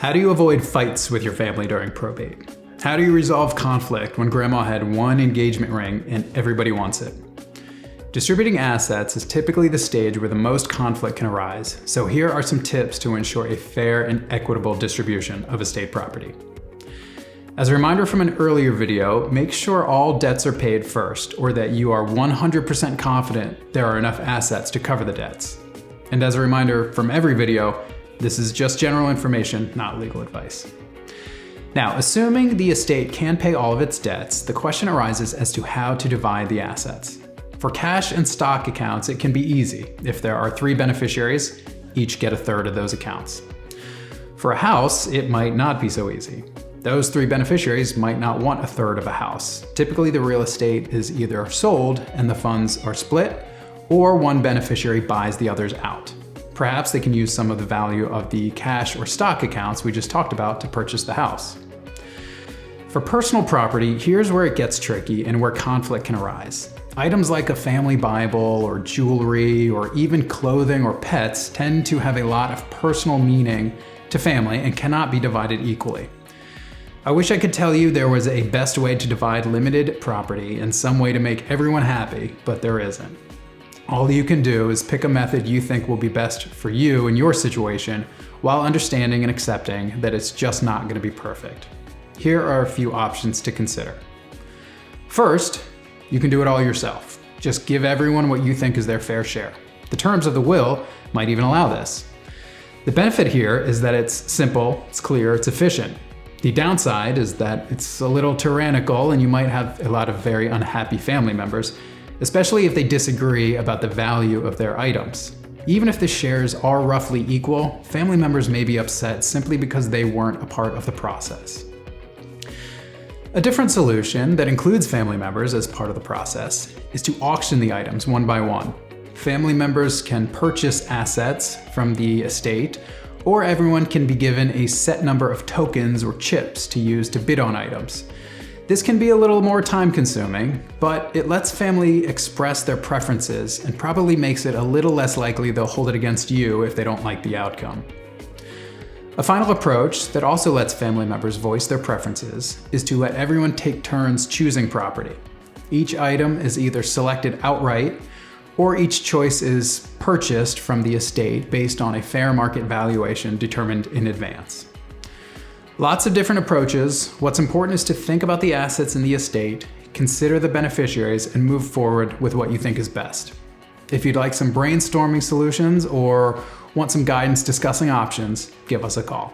How do you avoid fights with your family during probate? How do you resolve conflict when grandma had one engagement ring and everybody wants it? Distributing assets is typically the stage where the most conflict can arise, so here are some tips to ensure a fair and equitable distribution of estate property. As a reminder from an earlier video, make sure all debts are paid first, or that you are 100% confident there are enough assets to cover the debts. And as a reminder from every video, this is just general information, not legal advice. Now, assuming the estate can pay all of its debts, the question arises as to how to divide the assets. For cash and stock accounts, it can be easy. If there are 3 beneficiaries, each get a third of those accounts. For a house, it might not be so easy. Those 3 beneficiaries might not want a third of a house. Typically, the real estate is either sold and the funds are split, or one beneficiary buys the others out. Perhaps they can use some of the value of the cash or stock accounts we just talked about to purchase the house. For personal property, here's where it gets tricky and where conflict can arise. Items like a family Bible or jewelry or even clothing or pets tend to have a lot of personal meaning to family and cannot be divided equally. I wish I could tell you there was a best way to divide limited property and some way to make everyone happy, but there isn't. All you can do is pick a method you think will be best for you in your situation while understanding and accepting that it's just not going to be perfect. Here are a few options to consider. First, you can do it all yourself. Just give everyone what you think is their fair share. The terms of the will might even allow this. The benefit here is that it's simple, it's clear, it's efficient. The downside is that it's a little tyrannical and you might have a lot of very unhappy family members, especially if they disagree about the value of their items. Even if the shares are roughly equal, family members may be upset simply because they weren't a part of the process. A different solution that includes family members as part of the process is to auction the items one by one. Family members can purchase assets from the estate, or everyone can be given a set number of tokens or chips to use to bid on items. This can be a little more time-consuming, but it lets family express their preferences and probably makes it a little less likely they'll hold it against you if they don't like the outcome. A final approach that also lets family members voice their preferences is to let everyone take turns choosing property. Each item is either selected outright, or each choice is purchased from the estate based on a fair market valuation determined in advance. Lots of different approaches. What's important is to think about the assets in the estate, consider the beneficiaries, and move forward with what you think is best. If you'd like some brainstorming solutions or want some guidance discussing options, give us a call.